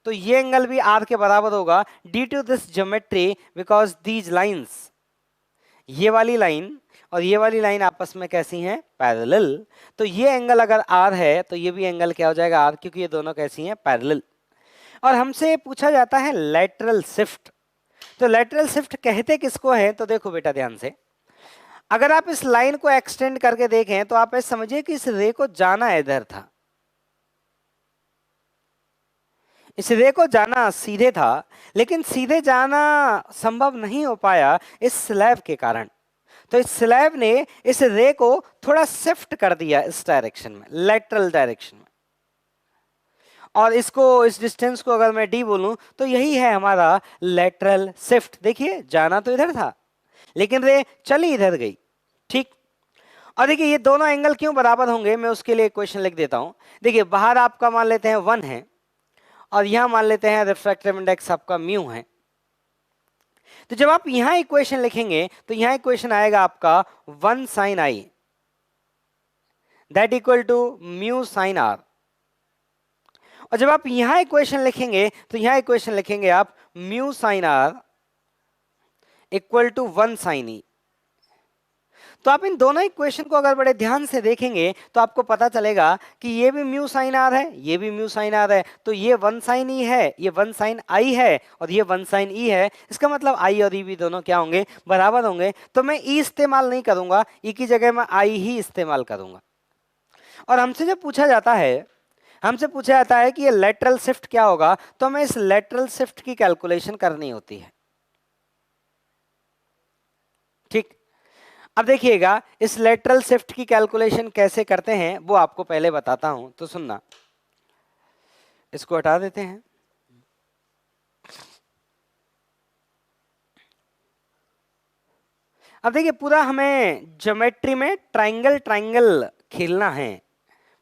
तो ये एंगल भी आर के बराबर होगा, due to this geometry, because these lines, ये वाली लाइन और ये वाली लाइन आपस में कैसी हैं, पैरेलल। तो ये एंगल अगर आर है तो ये भी एंगल क्या हो जाएगा, आर, क्योंकि ये दोनों कैसी हैं, पैरेलल। और हमसे पूछा जाता है लेटरल शिफ्ट। तो लेटरल शिफ्ट कहते किसको है, तो देखो बेटा ध्यान से, अगर आप इस लाइन को एक्सटेंड करके देखें तो आप ऐसे समझिए कि इस रे को जाना इधर था, इस रे को जाना सीधे था, लेकिन सीधे जाना संभव नहीं हो पाया इस स्लैब के कारण। तो इस स्लैब ने इस रे को थोड़ा शिफ्ट कर दिया इस डायरेक्शन में, लेटरल डायरेक्शन में। और इसको, इस डिस्टेंस को अगर मैं डी बोलूं तो यही है हमारा लेटरल शिफ्ट। देखिए जाना तो इधर था लेकिन रे चली इधर गई, ठीक। और देखिए ये दोनों एंगल क्यों बराबर होंगे, मैं उसके लिए इक्वेशन लिख देता हूं। देखिए बाहर आपका मान लेते हैं 1 है और यहां मान लेते हैं रिफ्रैक्टिव इंडेक्स आपका म्यू है। तो जब आप यहां इक्वेशन लिखेंगे तो यहां इक्वेशन आएगा आपका 1 sine I that equal to mu sine R. और जब आप यहां इक्वेशन लिखेंगे तो यहां इक्वेशन लिखेंगे आप mu sine r equal to 1 sine e. तो आप इन दोनों इक्वेशन को अगर बड़े ध्यान से देखेंगे तो आपको पता चलेगा कि ये भी म्यू साइन आर है, ये भी म्यू साइन आर है, तो ये 1 साइन ई है, ये 1 साइन आई है और ये 1 साइन ई है। इसका मतलब आई और ई भी दोनों क्या होंगे, बराबर होंगे। तो मैं ई इस्तेमाल नहीं करूंगा, ई की जगह मैं आई ही इस्तेमाल करूंगा। और हमसे जब पूछा जाता है, हमसे पूछा जाता है कि ये लेटरल शिफ्ट क्या होगा, तो हमें इस लेटरल शिफ्ट की कैलकुलेशन करनी होती है, ठीक। अब देखिएगा इस लेटरल शिफ्ट की कैलकुलेशन कैसे करते हैं वो आपको पहले बताता हूं, तो सुनना। इसको हटा देते हैं। अब देखिए पूरा हमें ज्योमेट्री में ट्रायंगल ट्रायंगल खेलना है,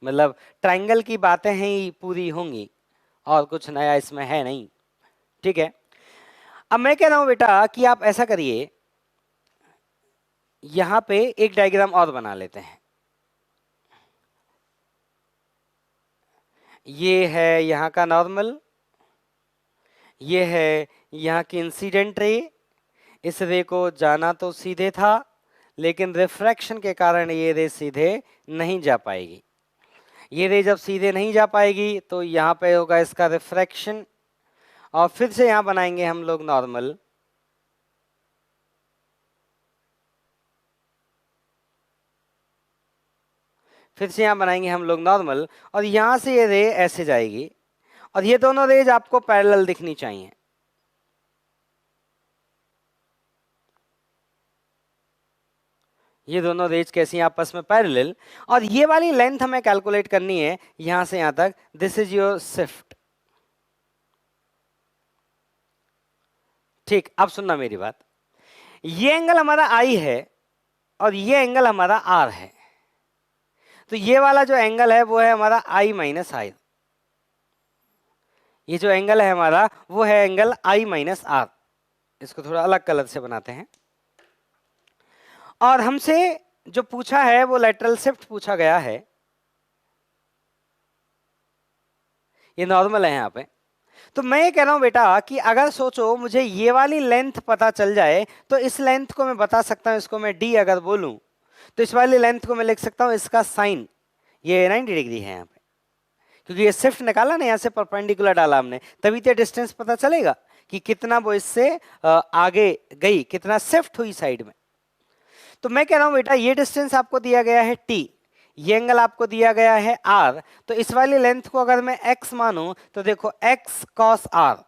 मतलब ट्रायंगल की बातें ही पूरी होंगी और कुछ नया इसमें है नहीं, ठीक है। अब मैं कह रहा हूं बेटा कि आप ऐसा करिए, यहां पे एक डायग्राम और बना लेते हैं। ये है यहाँ का नॉर्मल, ये है यहाँ की इंसिडेंट रे। इस रे को जाना तो सीधे था लेकिन रिफ्रैक्शन के कारण ये रे सीधे नहीं जा पाएगी। ये रे जब सीधे नहीं जा पाएगी तो यहाँ पे होगा इसका रिफ्रैक्शन, और फिर से यहाँ बनाएंगे हम लोग नॉर्मल। फिर से यहाँ बनाएंगे हम लोग नॉर्मल और यहाँ से ये रे ऐसे जाएगी और ये दोनों रेज आपको पैरेलल दिखनी चाहिए। ये दोनों रेज कैसी हैं, आपस में पैरेलल। और ये वाली लेंथ हमें कैलकुलेट करनी है यहां से यहां तक। दिस इज योर शिफ्ट, ठीक। अब सुनना मेरी बात, ये एंगल हमारा आई है और ये एंगल हमारा आर है। तो ये वाला जो एंगल है वो है हमारा आई माइनस आर। ये जो एंगल है हमारा वो है एंगल आई माइनस आर। इसको थोड़ा अलग कलर से बनाते हैं। और हमसे जो पूछा है वो लेटरल शिफ्ट पूछा गया है। ये नॉर्मल है यहाँ पे। तो मैं ये कह रहा हूं बेटा कि अगर सोचो मुझे ये वाली लेंथ पता चल जाए तो इस लेंथ को मैं बता सकता हूं, इसको मैं डी अगर बोलूं तो इस वाली लेंथ को मैं लिख सकता हूं इसका साइन, ये 90 डिग्री है यहाँ पे, क्योंकि ये शिफ्ट निकाला ना, यहाँ से परपेंडिकुलर डाला हमने, तभी तो डिस्टेंस पता चलेगा कि कितना वो इससे आगे गई, कितना शिफ्ट हुई साइड में। तो मैं कह रहा हूं बेटा ये डिस्टेंस आपको दिया गया है टी, ये एंगल आपको दिया गया है आर, तो इस वाली लेंथ को अगर मैं एक्स मानूं तो देखो एक्स कॉस आर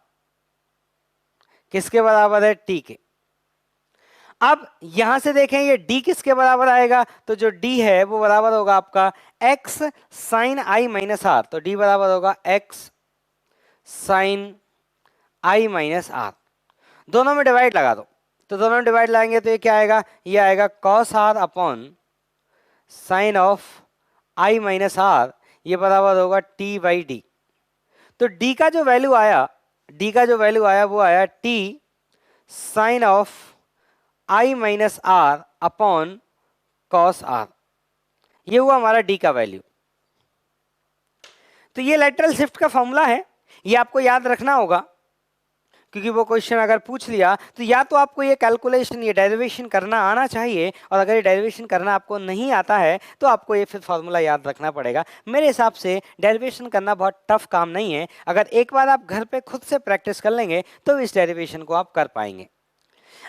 किसके बराबर है, टी के। अब यहां से देखें ये d किसके बराबर आएगा, तो जो d है वो बराबर होगा आपका x sine I minus R. तो d बराबर होगा x sine I minus R. दोनों में डिवाइड लगा दो, तो दोनों में डिवाइड लगाएंगे तो ये क्या आएगा, ये आएगा cos R upon sine of I minus R, ये बराबर होगा t बाई डी। तो d का जो वैल्यू आया, d का जो वैल्यू आया वो आया t sine of I minus R upon cos R. ये हुआ हमारा d का वैल्यू। तो ये लेटरल शिफ्ट का फॉर्मूला है, ये आपको याद रखना होगा क्योंकि वो क्वेश्चन अगर पूछ लिया तो या तो आपको ये कैलकुलेशन, ये डेरिवेशन करना आना चाहिए, और अगर ये डेरिवेशन करना आपको नहीं आता है तो आपको ये फिर फॉर्मूला याद रखना पड़ेगा। मेरे हिसाब से डेरिवेशन करना बहुत टफ काम नहीं है, अगर एक बार आप घर पे खुद से प्रैक्टिस कर लेंगे तो इस डेरिवेशन को आप कर पाएंगे।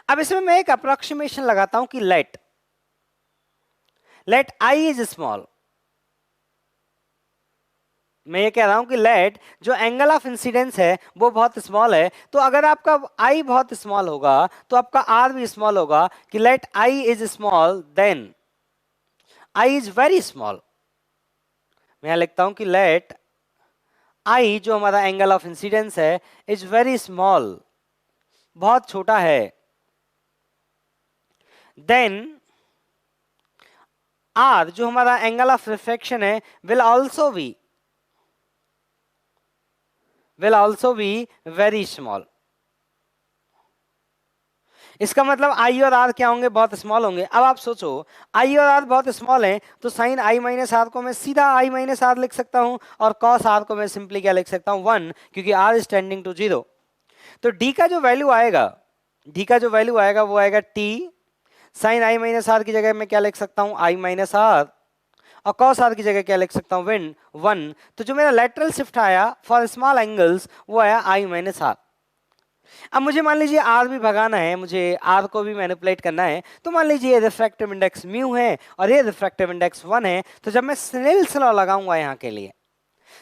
अब इसमें मैं एक अप्रोक्सीमेशन लगाता हूं कि लेट आई इज स्मॉल। मैं ये कह रहा हूं कि लेट जो एंगल ऑफ इंसिडेंस है वो बहुत स्मॉल है, तो अगर आपका आई बहुत स्मॉल होगा तो आपका आर भी स्मॉल होगा, कि let I is small then I is very small. मैं यहां लिखता हूं कि लेट आई जो हमारा एंगल ऑफ इंसिडेंस है इज वेरी स्मॉल, बहुत छोटा है। देन आर जो हमारा एंगल ऑफ रिफ्रैक्शन है will also be very small. इसका मतलब आई और आर क्या होंगे, बहुत स्मॉल होंगे। अब आप सोचो आई और आर बहुत स्मॉल हैं तो साइन आई माइनस आर को मैं सीधा आई माइनस आर लिख सकता हूं, और कॉस आर को मैं सिंपली क्या लिख सकता हूं, 1, क्योंकि आर इज टेंडिंग टू 0। तो डी का जो वैल्यू आएगा वो आएगा T, sine I minus R की जगह मैं क्या लिख सकता हूं, आई माइनस आर, और कॉस आर की जगह क्या लिख सकता हूं, 1। तो जो मेरा लेटरल शिफ्ट आया फॉर स्मॉल एंगल्स वो आया आई माइनस आर। अब मुझे मान लीजिए आर भी भगाना है, मुझे आर को भी मैनिपुलेट करना है, तो मान लीजिए ये रिफ्रैक्टिव इंडेक्स म्यू है और ये रिफ्रैक्टिव इंडेक्स 1 है, तो जब मैं स्नेल्स लॉ लगाऊंगा यहाँ के लिए,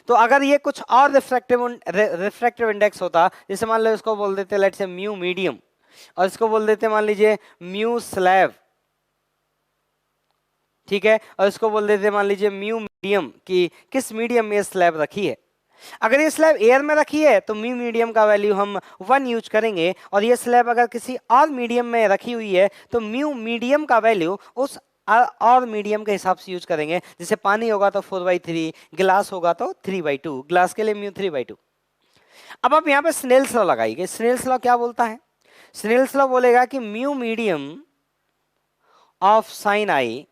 तो अगर ये कुछ और रिफ्रैक्टिव इंडेक्स होता, जैसे मान लो इसको बोल देते लेट्स से म्यू मीडियम, और इसको बोल देते मान लीजिए म्यू स्लैब, ठीक है, और इसको बोल देते मान लीजिए म्यू मीडियम, कि किस मीडियम में स्लैब रखी है। अगर ये स्लैब एयर में रखी है तो म्यू मीडियम का वैल्यू हम 1 यूज करेंगे, और ये स्लैब अगर किसी और मीडियम में रखी हुई है तो म्यू मीडियम का वैल्यू उस और मीडियम के हिसाब से यूज करेंगे। जैसे पानी होगा तो 4/3, गिलास होगा तो 3/2, गिलास के लिए म्यू 3/2। अब आप यहाँ पे स्नेल्स लॉ लगाइए। स्नेल्स लॉ क्या बोलता है, स्नेल्स लॉ बोलेगा कि mu medium of sine I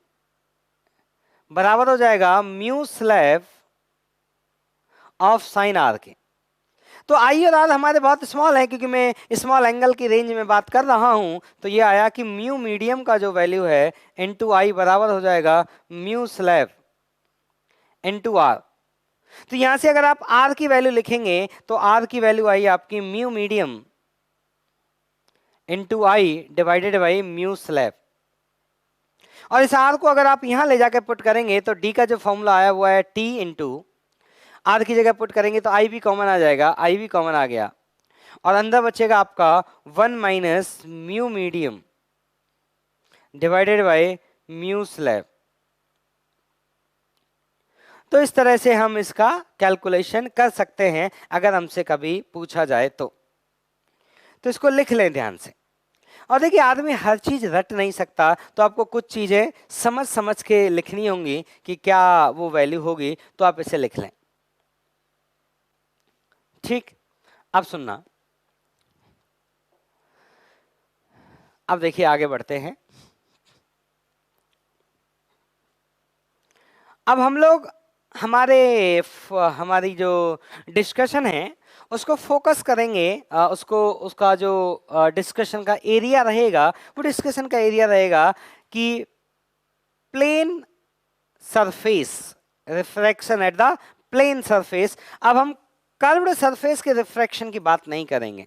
बराबर हो जाएगा mu slab of sine R के। तो आई और आर हमारे बहुत स्मॉल है, क्योंकि मैं स्मॉल एंगल की रेंज में बात कर रहा हूं, तो ये आया कि म्यू मीडियम का जो वैल्यू है इनटू आई बराबर हो जाएगा म्यू स्लैब इनटू आर। तो यहां से अगर आप आर की वैल्यू लिखेंगे तो आर की वैल्यू आई आपकी mu medium into I divided by mu slab, और इस आर को अगर आप यहां ले जाकर पुट करेंगे तो डी का जो फॉर्मूला आया वो है टी इंटू आर की जगह पुट करेंगे तो आई भी कॉमन आ जाएगा, आई भी कॉमन आ गया, और अंदर बचेगा आपका 1 minus mu medium divided by mu slab. तो इस तरह से हम इसका कैलकुलेशन कर सकते हैं अगर हमसे कभी पूछा जाए तो इसको लिख लें ध्यान से। और देखिए आदमी हर चीज रट नहीं सकता, तो आपको कुछ चीजें समझ समझ के लिखनी होंगी कि क्या वो वैल्यू होगी, तो आप इसे लिख लें। ठीक, अब सुनना, अब देखिए आगे बढ़ते हैं। अब हम लोग हमारी जो डिस्कशन है उसको फोकस करेंगे, उसका जो डिस्कशन का एरिया रहेगा वो डिस्कशन का एरिया रहेगा कि plane surface, refraction at the plane surface. अब हम कर्व्ड सरफेस के रिफ्रैक्शन की बात नहीं करेंगे,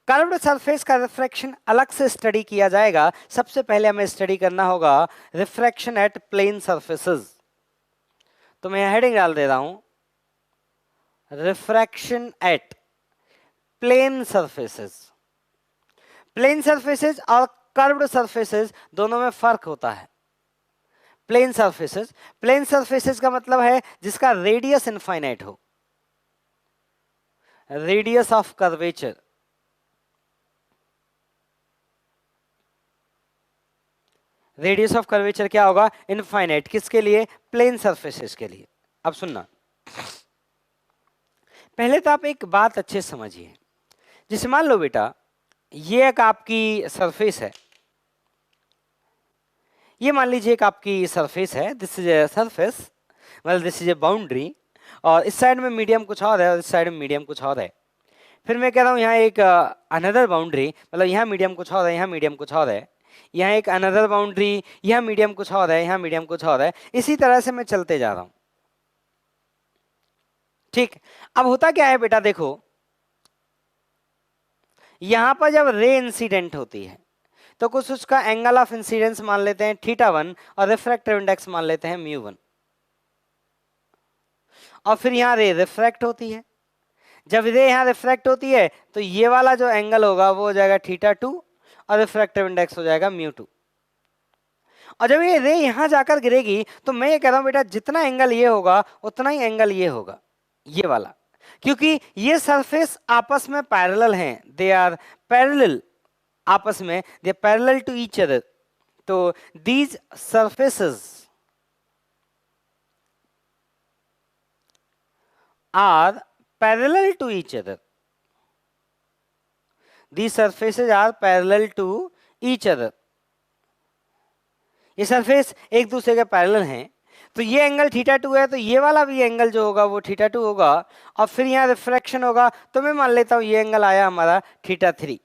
कर्व्ड सरफेस का रिफ्रैक्शन अलग से स्टडी किया जाएगा। सबसे पहले हमें स्टडी करना होगा रिफ्रैक्शन एट प्लेन सरफेसेस। तो मैं हेडिंग डाल दे रहा हूं, refraction at plane surfaces. Plane surfaces और कर्व्ड सरफेसेस दोनों में फर्क होता है। प्लेन सरफेसेस का मतलब है जिसका रेडियस इनफाइनाइट हो, radius of curvature. Radius of curvature क्या होगा, इनफाइनाइट। किसके लिए, प्लेन सरफेसेस के लिए। अब सुनना, पहले तो आप एक बात अच्छे से समझिए। जैसे मान लो बेटा ये एक आपकी सरफेस है, ये मान लीजिए एक आपकी सरफेस है, दिस इज ए सरफेस, मतलब दिस इज ए बाउंड्री, और इस साइड में मीडियम कुछ और है और इस साइड में मीडियम कुछ और है। फिर मैं कह रहा हूँ यहाँ एक अनदर बाउंड्री, मतलब यहाँ मीडियम कुछ और है, यहाँ मीडियम कुछ और है, यहाँ एक अनदर बाउंड्री, यहाँ मीडियम कुछ और है, यहाँ मीडियम कुछ और है, इसी तरह से मैं चलते जा रहा हूँ। ठीक, अब होता क्या है बेटा, देखो यहां पर जब रे इंसिडेंट होती है तो कुछ उसका एंगल ऑफ इंसिडेंस मान लेते हैं θ1 और रिफ्रैक्टिव इंडेक्स मान लेते हैं μ1, और फिर यहाँ रे रिफ्रैक्ट होती है। जब रे यहाँ रिफ्रैक्ट होती है तो ये वाला जो एंगल होगा वो हो जाएगा θ2 और रिफ्रैक्टिव इंडेक्स हो जाएगा μ2। और जब ये रे यहाँ जाकर गिरेगी तो मैं ये कह रहा हूँ बेटा जितना एंगल ये होगा उतना ही एंगल ये होगा, ये वाला, क्योंकि ये सरफेस आपस में पैरेलल हैं, दे आर पैरेलल, आपस में दे पैरेलल टू ईच अदर। तो these surfaces are parallel to each other. These surfaces are parallel to each other. ये सरफेस एक दूसरे के पैरेलल हैं, तो ये एंगल θ2 है तो ये वाला भी एंगल जो होगा वो θ2 होगा, और फिर यहाँ रिफ्रैक्शन होगा तो मैं मान लेता हूँ ये एंगल आया हमारा θ3।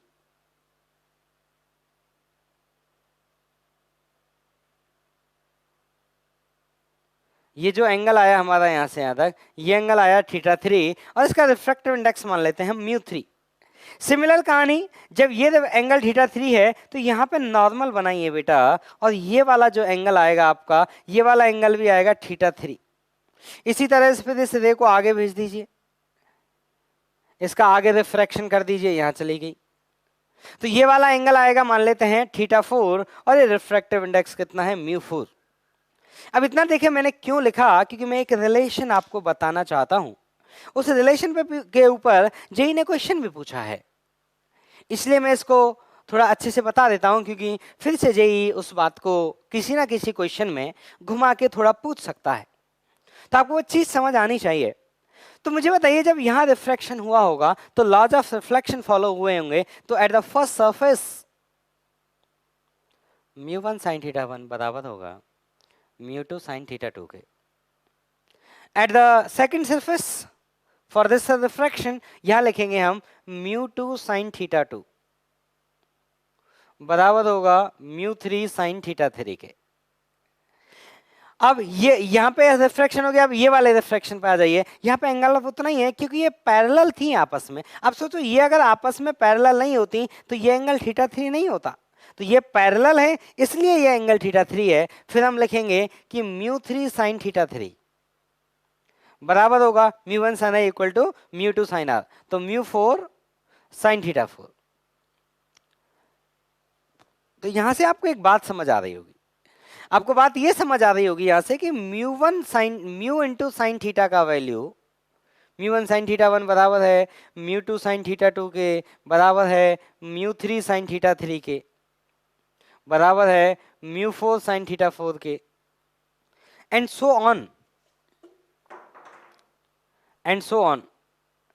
ये जो एंगल आया हमारा यहाँ से यहाँ तक, ये एंगल आया θ3 और इसका रिफ्रैक्टिव इंडेक्स मान लेते हैं μ3। सिमिलर कहानी, जब ये एंगल θ3 है तो यहाँ पे नॉर्मल बनाइए बेटा, और ये वाला जो एंगल आएगा आपका, ये वाला एंगल भी आएगा θ3। इसी तरह से फिर इस रे को आगे भेज दीजिए, इसका आगे रिफ्रैक्शन कर दीजिए, यहाँ चली गई, तो ये वाला एंगल आएगा मान लेते हैं θ4 और ये रिफ्रैक्टिव इंडेक्स कितना है μ4। अब इतना देखिए मैंने क्यों लिखा, क्योंकि मैं एक रिलेशन आपको बताना चाहता हूं, उस रिलेशन पे के ऊपर जेई ने क्वेश्चन भी पूछा है, इसलिए मैं इसको थोड़ा अच्छे से बता देता हूं, क्योंकि फिर से जेई उस बात को किसी ना किसी क्वेश्चन में घुमा के थोड़ा पूछ सकता है, तो आपको वो चीज समझ आनी चाहिए। तो मुझे बताइए जब यहाँ रिफ्रैक्शन हुआ होगा तो लॉज ऑफ रिफ्लेक्शन फॉलो हुए होंगे, तो at the first surface μ1 sin θ1 बराबर होगा μ2 sin θ2 के। At the second surface for this refraction यहां लिखेंगे हम μ2 sin θ2 बराबर होगा μ3 sin θ3 के। अब ये यहाँ पे रिफ्रैक्शन हो गया, अब ये वाले रिफ्रैक्शन पे आ जाइए, यहाँ पे एंगल ऑफ उतना ही है क्योंकि ये पैरेलल थी आपस में। अब सोचो ये अगर आपस में पैरेलल नहीं होती तो ये एंगल θ3 नहीं होता, तो ये पैरेलल है इसलिए ये एंगल θ3 है। फिर हम लिखेंगे कि μ3 sin θ3 बराबर होगा μ1 sin r equal to μ2 sin r, तो μ4 sin θ4। तो यहां से आपको एक बात समझ आ रही होगी, आपको बात ये समझ आ रही होगी यहां से कि μ1 sin μ इंटू साइन थीटा का वैल्यू μ1 sin θ1 बराबर है μ2 sin θ2 के, बराबर है μ3 sin θ3 के, बराबर है μ4 sin θ4 के, and so on and so on,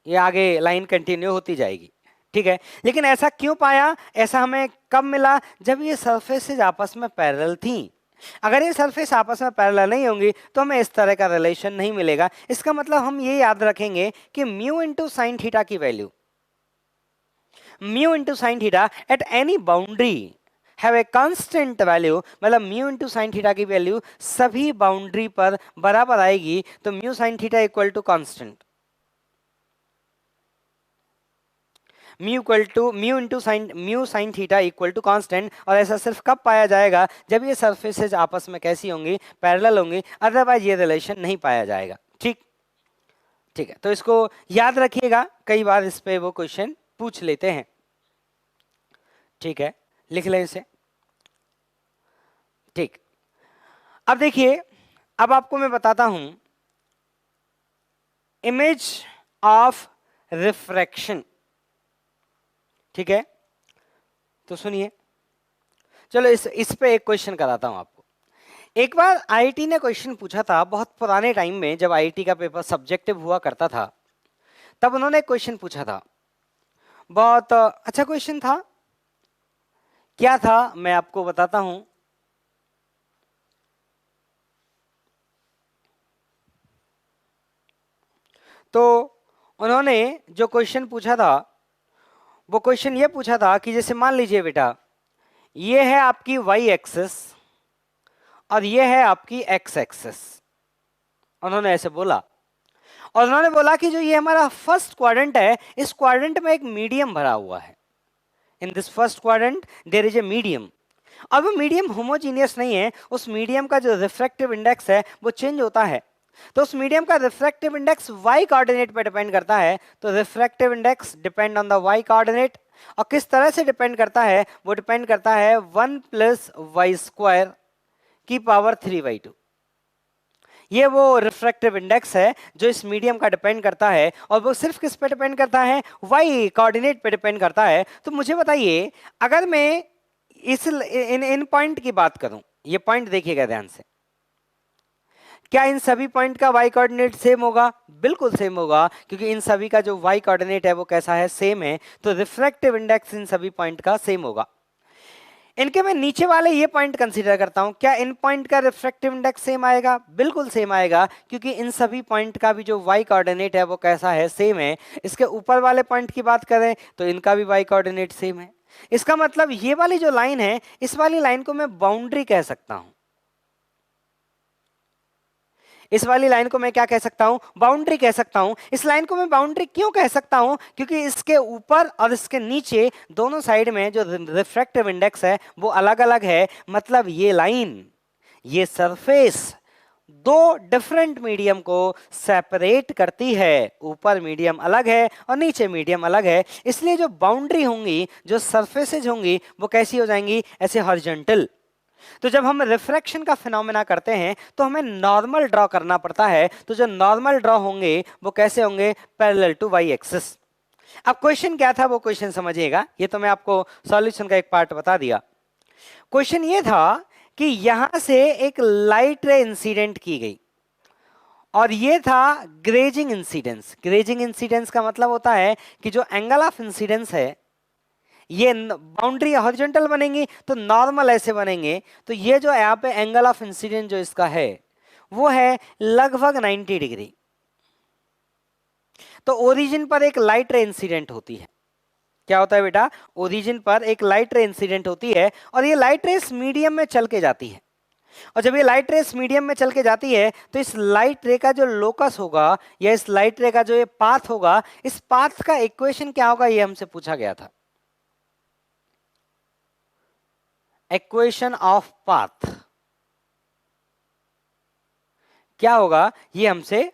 ये आगे लाइन कंटिन्यू होती जाएगी, ठीक है। लेकिन ऐसा क्यों पाया, ऐसा हमें कब मिला, जब ये सरफेसेज आपस में पैरेलल थी। अगर ये सरफेस आपस में पैरेलल नहीं होंगी तो हमें इस तरह का रिलेशन नहीं मिलेगा। इसका मतलब हम ये याद रखेंगे कि म्यू इंटू साइन थीटा की value, mu into sine theta at any boundary have a constant value, मतलब म्यू इंटू साइन थीटा की वैल्यू सभी बाउंड्री पर बराबर आएगी, तो mu sine theta equal to constant, mu into sine theta equal to constant. और ऐसा सिर्फ कब पाया जाएगा, जब ये सरफेसेज आपस में कैसी होंगी, पैरेलल होंगी, अदरवाइज ये रिलेशन नहीं पाया जाएगा। ठीक ठीक है, तो इसको याद रखिएगा, कई बार इस पे वो क्वेश्चन पूछ लेते हैं। ठीक है, लिख लें इसे। ठीक, अब देखिए, अब आपको मैं बताता हूं इमेज ऑफ रिफ्रैक्शन। ठीक है, तो सुनिए, चलो इस पे एक क्वेश्चन कराता हूं आपको। एक बार आईआईटी ने क्वेश्चन पूछा था, बहुत पुराने टाइम में जब आईआईटी का पेपर सब्जेक्टिव हुआ करता था, तब उन्होंने क्वेश्चन पूछा था, बहुत अच्छा क्वेश्चन था। क्या था मैं आपको बताता हूं। तो उन्होंने जो क्वेश्चन पूछा था वो क्वेश्चन ये पूछा था कि जैसे मान लीजिए बेटा ये है आपकी वाई एक्सिस और ये है आपकी एक्स एक्सिस, उन्होंने ऐसे बोला। और उन्होंने बोला कि जो ये हमारा फर्स्ट क्वाड्रेंट है, इस क्वाड्रेंट में एक मीडियम भरा हुआ है। In this first quadrant there is a medium. अब वो मीडियम होमोजीनियस नहीं है, उस मीडियम का जो रिफ्रैक्टिव इंडेक्स है वो चेंज होता है। तो उस मीडियम का रिफ्रैक्टिव इंडेक्स वाई कोऑर्डिनेट पे डिपेंड करता है। तो refractive index depend on the Y coordinate. और किस तरह से डिपेंड करता है? वो डिपेंड करता है 1 प्लस वाई स्क्वायर की पावर 3/2। ये वो रिफ्रैक्टिव इंडेक्स है जो इस मीडियम का डिपेंड करता है, और वो सिर्फ किस पे डिपेंड करता है? वाई कोऑर्डिनेट पे डिपेंड करता है। तो मुझे बताइए, अगर मैं इन पॉइंट की बात करूं, ये पॉइंट देखिएगा ध्यान से, क्या इन सभी पॉइंट का वाई कोऑर्डिनेट सेम होगा? बिल्कुल सेम होगा, क्योंकि इन सभी का जो वाई कोऑर्डिनेट है वो कैसा है? सेम है। तो रिफ्रैक्टिव इंडेक्स इन सभी पॉइंट का सेम होगा। इनके मैं नीचे वाले ये पॉइंट कंसीडर करता हूं, क्या इन पॉइंट का रिफ्रैक्टिव इंडेक्स सेम आएगा? बिल्कुल सेम आएगा, क्योंकि इन सभी पॉइंट का भी जो वाई कोऑर्डिनेट है वो कैसा है? सेम है। इसके ऊपर वाले पॉइंट की बात करें तो इनका भी वाई कोऑर्डिनेट सेम है। इसका मतलब ये वाली जो लाइन है, इस वाली लाइन को मैं बाउंड्री कह सकता हूं। इस वाली लाइन को मैं क्या कह सकता हूं? बाउंड्री कह सकता हूं। इस लाइन को मैं बाउंड्री क्यों कह सकता हूं? क्योंकि इसके ऊपर और इसके नीचे दोनों साइड में जो रिफ्रैक्टिव इंडेक्स है वो अलग अलग है। मतलब ये लाइन, ये सरफेस दो डिफरेंट मीडियम को सेपरेट करती है। ऊपर मीडियम अलग है और नीचे मीडियम अलग है, इसलिए जो बाउंड्री होंगी, जो सरफेसेज होंगी, वो कैसी हो जाएंगी? ऐसे हॉरिजॉन्टल। तो जब हम रिफ्रैक्शन का फिनोमेना करते हैं तो हमें नॉर्मल ड्रॉ करना पड़ता है। तो जो नॉर्मल ड्रॉ होंगे वो कैसे होंगे? Parallel to Y axis. अब क्वेश्चन क्या था वो क्वेश्चन समझिएगा। ये तो मैं आपको सॉल्यूशन का एक पार्ट बता दिया। क्वेश्चन ये था कि यहां से एक लाइट रे इंसिडेंट की गई और ये था ग्रेजिंग इंसिडेंस। ग्रेजिंग इंसिडेंस का मतलब होता है कि जो एंगल ऑफ इंसिडेंस है, ये बाउंड्री हॉरिजॉन्टल बनेंगी तो नॉर्मल ऐसे बनेंगे। तो ये जो यहाँ पे एंगल ऑफ इंसिडेंट जो इसका है वो है लगभग 90 डिग्री। तो ओरिजिन पर एक लाइट रे इंसिडेंट होती है। क्या होता है बेटा? ओरिजिन पर एक लाइट रे इंसिडेंट होती है और ये लाइट रेस मीडियम में चल के जाती है। और जब ये लाइट रेस मीडियम में चल के जाती है तो इस लाइट रे का जो लोकस होगा या इस लाइट रे का जो ये पाथ होगा, इस पाथ का इक्वेशन क्या होगा? ये हमसे पूछा गया था। इक्वेशन ऑफ पाथ क्या होगा? ये हमसे